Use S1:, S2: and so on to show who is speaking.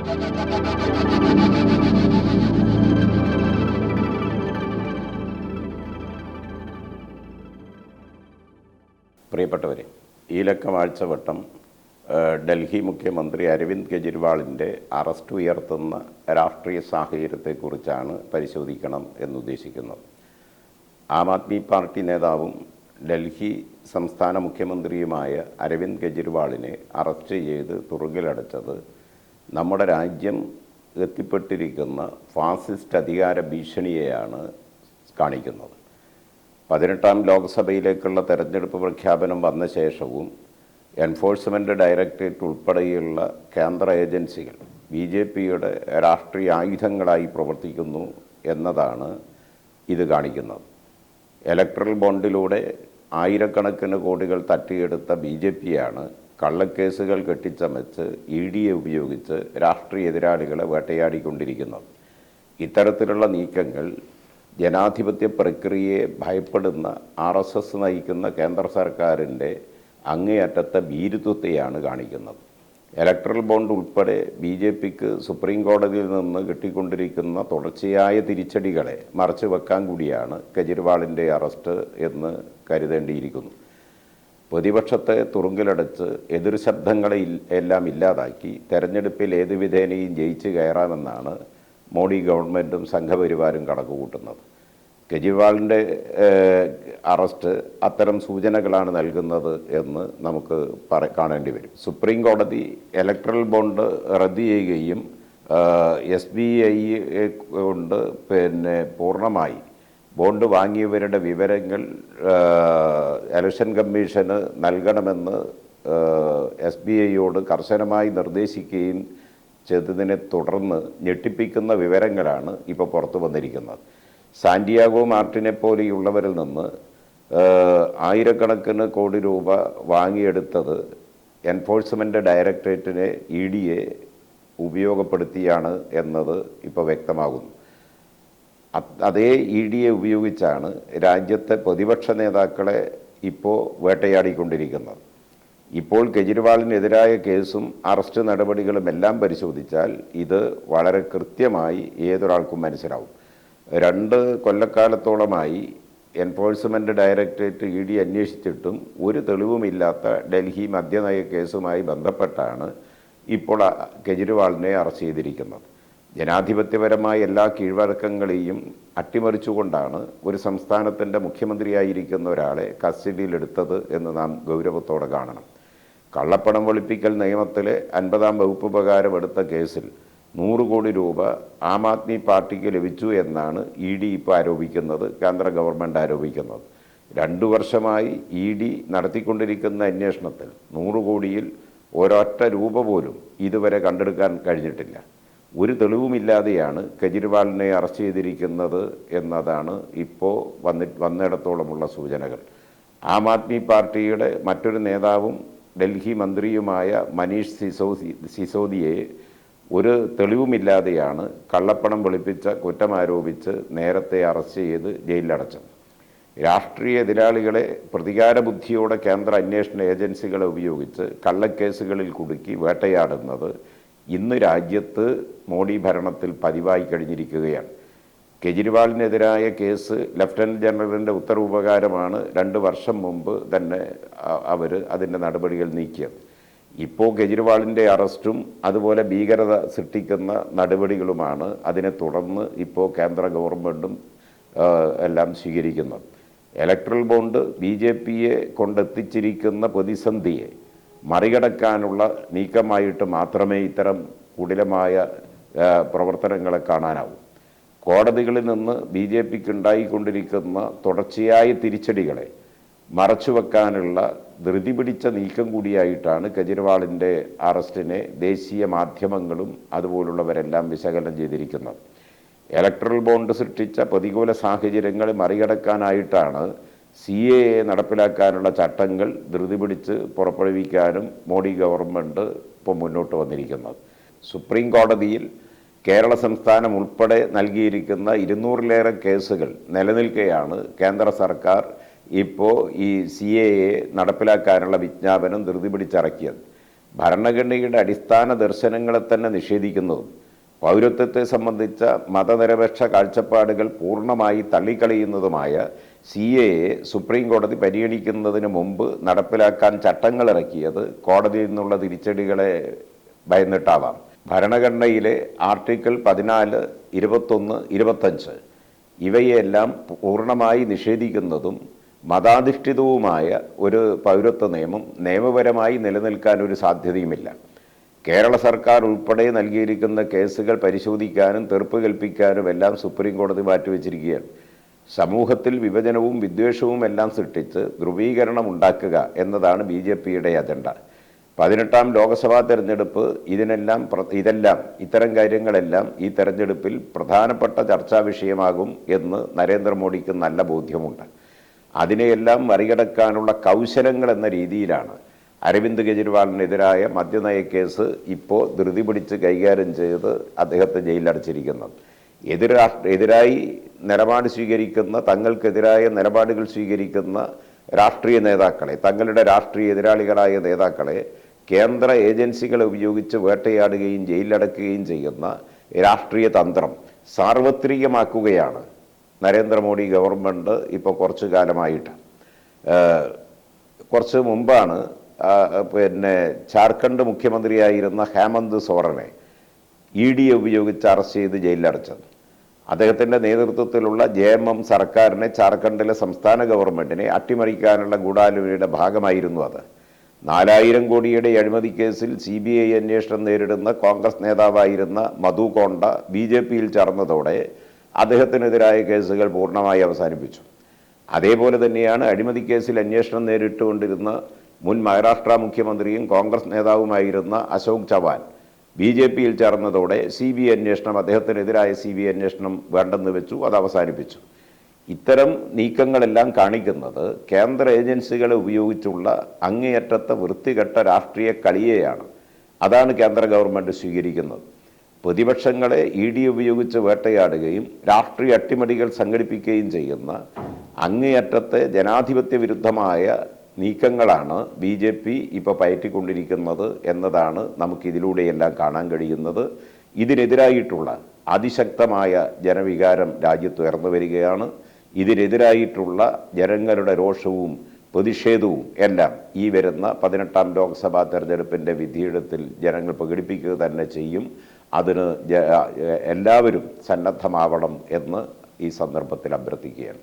S1: പ്രിയപ്പെട്ടവരെ, ഈ ലക്കമാഴ്ചവട്ടം ഡൽഹി മുഖ്യമന്ത്രി അരവിന്ദ് കെജ്രിവാളിൻ്റെ അറസ്റ്റ് ഉയർത്തുന്ന രാഷ്ട്രീയ സാഹചര്യത്തെക്കുറിച്ചാണ് പരിശോധിക്കണം എന്നുദ്ദേശിക്കുന്നത്. ആം ആദ്മി പാർട്ടി നേതാവും ഡൽഹി സംസ്ഥാന മുഖ്യമന്ത്രിയുമായ അരവിന്ദ് കെജ്രിവാളിനെ അറസ്റ്റ് ചെയ്ത് തുറുങ്കിലടച്ചത് നമ്മുടെ രാജ്യം എത്തിപ്പെട്ടിരിക്കുന്ന ഫാസിസ്റ്റ് അധികാര ഭീഷണിയെയാണ് കാണിക്കുന്നത്. 18ാം ലോക്സഭയിലേക്കുള്ള തെരഞ്ഞെടുപ്പ് പ്രഖ്യാപനം വന്ന ശേഷവും എൻഫോഴ്സ്മെൻറ്റ് ഡയറക്ടറേറ്റ് ഉൾപ്പെടെയുള്ള കേന്ദ്ര ഏജൻസികൾ BJPയുടെ രാഷ്ട്രീയ ആയുധങ്ങളായി പ്രവർത്തിക്കുന്നു എന്നതാണ് ഇത് കാണിക്കുന്നത്. ഇലക്ട്രൽ ബോണ്ടിലൂടെ ആയിരക്കണക്കിന് കോടികൾ തട്ടിയെടുത്ത BJPയാണ് കള്ളക്കേസുകൾ കെട്ടിച്ചമച്ച് EDയെ ഉപയോഗിച്ച് രാഷ്ട്രീയ എതിരാളികളെ വേട്ടയാടിക്കൊണ്ടിരിക്കുന്നത്. ഇത്തരത്തിലുള്ള നീക്കങ്ങൾ ജനാധിപത്യ പ്രക്രിയയെ ഭയപ്പെടുന്ന RSS നയിക്കുന്ന കേന്ദ്ര സർക്കാരിൻ്റെ അങ്ങേയറ്റത്തെ ഭീരുത്വത്തെയാണ് കാണിക്കുന്നത്. ഇലക്ട്രൽ ബോണ്ട് ഉൾപ്പെടെ BJPക്ക് സുപ്രീം കോടതിയിൽ നിന്ന് കിട്ടിക്കൊണ്ടിരിക്കുന്ന തുടർച്ചയായ തിരിച്ചടികളെ മറച്ചു വെക്കാൻ കൂടിയാണ് കെജ്രിവാളിൻ്റെ അറസ്റ്റ് എന്ന് കരുതേണ്ടിയിരിക്കുന്നു. പ്രതിപക്ഷത്തെ തുറുങ്കിലടച്ച് എതിർ ശബ്ദങ്ങളെ എല്ലാം ഇല്ലാതാക്കി തെരഞ്ഞെടുപ്പിൽ ഏത് വിധേനയും ജയിച്ച് കയറാമെന്നാണ് മോഡി ഗവൺമെൻറ്റും സംഘപരിവാരും കണക്കുകൂട്ടുന്നത്. കെജ്രിവാളിൻ്റെ അറസ്റ്റ് അത്തരം സൂചനകളാണ് നൽകുന്നത് എന്ന് നമുക്ക് കാണേണ്ടി വരും. സുപ്രീം കോടതി ഇലക്ട്രൽ ബോണ്ട് റദ്ദ് ചെയ്യുകയും SBI കൊണ്ട് പൂർണ്ണമായി ബോണ്ട് വാങ്ങിയവരുടെ വിവരങ്ങൾ ഇലക്ഷൻ കമ്മീഷന് നൽകണമെന്ന് SBIയോട് കർശനമായി നിർദ്ദേശിക്കുകയും ചെയ്തതിനെ തുടർന്ന് ഞെട്ടിപ്പിക്കുന്ന വിവരങ്ങളാണ് ഇപ്പോൾ പുറത്തു വന്നിരിക്കുന്നത്. സാന്റിയാഗോ മാർട്ടിനെ പോലെയുള്ളവരിൽ നിന്ന് ആയിരക്കണക്കിന് കോടി രൂപ വാങ്ങിയെടുത്തത് എൻഫോഴ്സ്മെൻറ്റ് ഡയറക്ടറേറ്റിനെ EDയെ ഉപയോഗപ്പെടുത്തിയാണ് എന്നത് ഇപ്പോൾ വ്യക്തമാകുന്നു. അതേ EDയെ ഉപയോഗിച്ചാണ് രാജ്യത്തെ പ്രതിപക്ഷ നേതാക്കളെ ഇപ്പോൾ വേട്ടയാടിക്കൊണ്ടിരിക്കുന്നത്. ഇപ്പോൾ കെജ്രിവാളിനെതിരായ കേസും അറസ്റ്റ് നടപടികളും എല്ലാം പരിശോധിച്ചാൽ ഇത് വളരെ കൃത്യമായി ഏതൊരാൾക്കും മനസ്സിലാവും. 2 കൊല്ലക്കാലത്തോളമായി എൻഫോഴ്സ്മെൻറ്റ് ഡയറക്ടറേറ്റ് ED അന്വേഷിച്ചിട്ടും ഒരു തെളിവുമില്ലാത്ത ഡൽഹി മദ്യനയ കേസുമായി ബന്ധപ്പെട്ടാണ് ഇപ്പോൾ കെജ്രിവാളിനെ അറസ്റ്റ് ചെയ്തിരിക്കുന്നത്. ജനാധിപത്യപരമായ എല്ലാ കീഴ്വഴക്കങ്ങളെയും അട്ടിമറിച്ചുകൊണ്ടാണ് ഒരു സംസ്ഥാനത്തിൻ്റെ മുഖ്യമന്ത്രിയായിരിക്കുന്ന ഒരാളെ കസ്റ്റഡിയിലെടുത്തത് എന്ന് നാം ഗൗരവത്തോടെ കാണണം. കള്ളപ്പണം വെളുപ്പിക്കൽ നിയമത്തിലെ 50ാം വകുപ്പ് പ്രകാരം എടുത്ത കേസിൽ 100 കോടി രൂപ ആം ആദ്മി പാർട്ടിക്ക് ലഭിച്ചു എന്നാണ് ED ഇപ്പോൾ ആരോപിക്കുന്നത്, കേന്ദ്ര ഗവൺമെൻറ് ആരോപിക്കുന്നത്. 2 വർഷമായി ED നടത്തിക്കൊണ്ടിരിക്കുന്ന അന്വേഷണത്തിൽ 100 കോടിയിൽ ഒരൊറ്റ രൂപ പോലും ഇതുവരെ കണ്ടെടുക്കാൻ കഴിഞ്ഞിട്ടില്ല. ഒരു തെളിവുമില്ലാതെയാണ് കെജ്രിവാളിനെ അറസ്റ്റ് ചെയ്തിരിക്കുന്നത് എന്നതാണ് ഇപ്പോൾ വന്നിടത്തോളമുള്ള സൂചനകൾ. ആം ആദ്മി പാർട്ടിയുടെ മറ്റൊരു നേതാവും ഡൽഹി മന്ത്രിയുമായ മനീഷ് സിസോദിയെ ഒരു തെളിവുമില്ലാതെയാണ് കള്ളപ്പണം വെളുപ്പിച്ച കുറ്റമാരോപിച്ച് നേരത്തെ അറസ്റ്റ് ചെയ്ത് ജയിലിലടച്ചത്. രാഷ്ട്രീയ എതിരാളികളെ പ്രതികാരബുദ്ധിയോടെ കേന്ദ്ര അന്വേഷണ ഏജൻസികളെ ഉപയോഗിച്ച് കള്ളക്കേസുകളിൽ കുടുക്കി വേട്ടയാടുന്നത് ഇന്ന് രാജ്യത്ത് മോഡി ഭരണത്തിൽ പതിവായി കഴിഞ്ഞിരിക്കുകയാണ്. കെജ്രിവാളിനെതിരായ കേസ് ലഫ്റ്റനൻറ്റ് ജനറലിൻ്റെ ഉത്തരവ് പ്രകാരമാണ് 2 വർഷം മുമ്പ് തന്നെ അവർ അതിൻ്റെ നടപടികൾ നീക്കിയത്. ഇപ്പോൾ കെജ്രിവാളിൻ്റെ അറസ്റ്റും അതുപോലെ ഭീകരത സൃഷ്ടിക്കുന്ന നടപടികളുമാണ് അതിനെ തുടർന്ന് ഇപ്പോൾ കേന്ദ്ര ഗവൺമെൻറ്റും എല്ലാം സ്വീകരിക്കുന്നത്. ഇലക്ട്രൽ ബോണ്ട് BJPയെ കൊണ്ടെത്തിച്ചിരിക്കുന്ന പ്രതിസന്ധിയെ മറികടക്കാനുള്ള നീക്കമായിട്ട് മാത്രമേ ഇത്തരം കുടിലമായ പ്രവർത്തനങ്ങളെ കാണാനാവൂ. കോടതികളിൽ നിന്ന് BJPക്ക് ഉണ്ടായിക്കൊണ്ടിരിക്കുന്ന തുടർച്ചയായ തിരിച്ചടികളെ മറച്ചുവെക്കാനുള്ള ധൃതി പിടിച്ച നീക്കം കൂടിയായിട്ടാണ് കെജ്രിവാളിൻ്റെ അറസ്റ്റിനെ ദേശീയ മാധ്യമങ്ങളും അതുപോലുള്ളവരെല്ലാം വിശകലനം ചെയ്തിരിക്കുന്നത്. ഇലക്ട്രൽ ബോണ്ട് സൃഷ്ടിച്ച പ്രതികൂല സാഹചര്യങ്ങൾ മറികടക്കാനായിട്ടാണ് CAA നടപ്പിലാക്കാനുള്ള ചട്ടങ്ങൾ ധൃതി പിടിച്ച് പുറപ്പെടുവിക്കാനും മോഡി ഗവൺമെൻറ് ഇപ്പോൾ മുന്നോട്ട് വന്നിരിക്കുന്നത്. സുപ്രീം കോടതിയിൽ കേരള സംസ്ഥാനം ഉൾപ്പെടെ നൽകിയിരിക്കുന്ന 200-ലേറെ കേസുകൾ നിലനിൽക്കെയാണ് കേന്ദ്ര സർക്കാർ ഇപ്പോൾ ഈ CAA നടപ്പിലാക്കാനുള്ള വിജ്ഞാപനം ധൃതി പിടിച്ചിറക്കിയത്. ഭരണഘടനയുടെ അടിസ്ഥാന ദർശനങ്ങളെ തന്നെ നിഷേധിക്കുന്നതും പൗരത്വത്തെ സംബന്ധിച്ച മതനിരപേക്ഷ കാഴ്ചപ്പാടുകൾ പൂർണ്ണമായി തള്ളിക്കളയുന്നതുമായ CAA സുപ്രീം കോടതി പരിഗണിക്കുന്നതിന് മുമ്പ് നടപ്പിലാക്കാൻ ചട്ടങ്ങൾ ഇറക്കിയത് കോടതിയിൽ നിന്നുള്ള തിരിച്ചടികളെ ഭയന്നിട്ടാവാം. ഭരണഘടനയിലെ ആർട്ടിക്കിൾ 14, 21, 25 ഇവയെല്ലാം പൂർണ്ണമായി നിഷേധിക്കുന്നതും മതാധിഷ്ഠിതവുമായ ഒരു പൗരത്വ നിയമം നിയമപരമായി നിലനിൽക്കാൻ ഒരു സാധ്യതയുമില്ല. കേരള സർക്കാർ ഉൾപ്പെടെ നൽകിയിരിക്കുന്ന കേസുകൾ പരിശോധിക്കാനും തീർപ്പ് കൽപ്പിക്കാനും എല്ലാം സുപ്രീം കോടതി മാറ്റിവെച്ചിരിക്കുകയാണ്. സമൂഹത്തിൽ വിഭജനവും വിദ്വേഷവും എല്ലാം സൃഷ്ടിച്ച് ധ്രുവീകരണം ഉണ്ടാക്കുക എന്നതാണ് BJPയുടെ അജണ്ട. 18ാം ലോക്സഭാ തെരഞ്ഞെടുപ്പ് ഇത്തരം കാര്യങ്ങളെല്ലാം ഈ തെരഞ്ഞെടുപ്പിൽ പ്രധാനപ്പെട്ട ചർച്ചാ വിഷയമാകും എന്ന് നരേന്ദ്രമോദിക്ക് നല്ല ബോധ്യമുണ്ട്. അതിനെയെല്ലാം മറികടക്കാനുള്ള കൗശലങ്ങൾ എന്ന രീതിയിലാണ് അരവിന്ദ് കെജ്രിവാളിനെതിരായ മദ്യനയ കേസ് ഇപ്പോൾ ധൃതി പിടിച്ച് കൈകാര്യം ചെയ്ത് അദ്ദേഹത്തെ ജയിലിലടച്ചിരിക്കുന്നത്. എതിരായി നിലപാട് സ്വീകരിക്കുന്ന, തങ്ങൾക്കെതിരായ നിലപാടുകൾ സ്വീകരിക്കുന്ന രാഷ്ട്രീയ നേതാക്കളെ, തങ്ങളുടെ രാഷ്ട്രീയ എതിരാളികളായ നേതാക്കളെ കേന്ദ്ര ഏജൻസികളെ ഉപയോഗിച്ച് വേട്ടയാടുകയും ജയിലിലടക്കുകയും ചെയ്യുന്ന രാഷ്ട്രീയ തന്ത്രം സാർവത്രികമാക്കുകയാണ് നരേന്ദ്രമോദി ഗവൺമെൻറ് ഇപ്പോൾ കുറച്ചു കാലമായിട്ട്. കുറച്ച് മുമ്പാണ് ജാർഖണ്ഡ് മുഖ്യമന്ത്രിയായിരുന്ന ഹേമന്ത് സോറനെ ED ഉപയോഗിച്ച് അറസ്റ്റ് ചെയ്ത് ജയിലിലടച്ചത്. അദ്ദേഹത്തിൻ്റെ നേതൃത്വത്തിലുള്ള JMM സർക്കാരിനെ, ജാർഖണ്ഡിലെ സംസ്ഥാന ഗവൺമെൻറ്റിനെ അട്ടിമറിക്കാനുള്ള ഗൂഢാലോചനയുടെ ഭാഗമായിരുന്നു അത്. 4000 കോടിയുടെ അഴിമതി കേസിൽ CBI അന്വേഷണം നേരിടുന്ന കോൺഗ്രസ് നേതാവായിരുന്ന മധു കോണ്ട BJPയിൽ ചേർന്നതോടെ അദ്ദേഹത്തിനെതിരായ കേസുകൾ പൂർണ്ണമായി അവസാനിപ്പിച്ചു. അതേപോലെ തന്നെയാണ് അഴിമതി കേസിൽ അന്വേഷണം നേരിട്ടുകൊണ്ടിരുന്ന മുൻ മഹാരാഷ്ട്ര മുഖ്യമന്ത്രിയും കോൺഗ്രസ് നേതാവുമായിരുന്ന അശോക് ചവാൻ BJPയിൽ ചേർന്നതോടെ അദ്ദേഹത്തിനെതിരായ CBI അന്വേഷണം വേണ്ടെന്ന് വെച്ചു, അത് അവസാനിപ്പിച്ചു. ഇത്തരം നീക്കങ്ങളെല്ലാം കാണിക്കുന്നത് കേന്ദ്ര ഏജൻസികളെ ഉപയോഗിച്ചുള്ള അങ്ങേയറ്റത്തെ വൃത്തികെട്ട രാഷ്ട്രീയ കളിയെയാണ്. അതാണ് കേന്ദ്ര ഗവൺമെൻറ് സ്വീകരിക്കുന്നത്. പ്രതിപക്ഷങ്ങളെ ED ഉപയോഗിച്ച് വേട്ടയാടുകയും രാഷ്ട്രീയ അട്ടിമറികൾ സംഘടിപ്പിക്കുകയും ചെയ്യുന്ന അങ്ങേയറ്റത്തെ ജനാധിപത്യ വിരുദ്ധമായ നീക്കങ്ങളാണ് BJP ഇപ്പോൾ പയറ്റിക്കൊണ്ടിരിക്കുന്നത് എന്നതാണ് നമുക്കിതിലൂടെയെല്ലാം കാണാൻ കഴിയുന്നത്. ഇതിനെതിരായിട്ടുള്ള അതിശക്തമായ ജനവികാരം രാജ്യത്ത് ഉയർന്നു വരികയാണ്. ഇതിനെതിരായിട്ടുള്ള ജനങ്ങളുടെ രോഷവും പ്രതിഷേധവും എല്ലാം ഈ വരുന്ന 18ാം ലോക്സഭാ തെരഞ്ഞെടുപ്പിൻ്റെ വിധിയെഴുത്തിൽ ജനങ്ങൾ പ്രകടിപ്പിക്കുക തന്നെ ചെയ്യും. അതിന് എല്ലാവരും സന്നദ്ധമാവണം എന്ന് ഈ സന്ദർഭത്തിൽ അഭ്യർത്ഥിക്കുകയാണ്.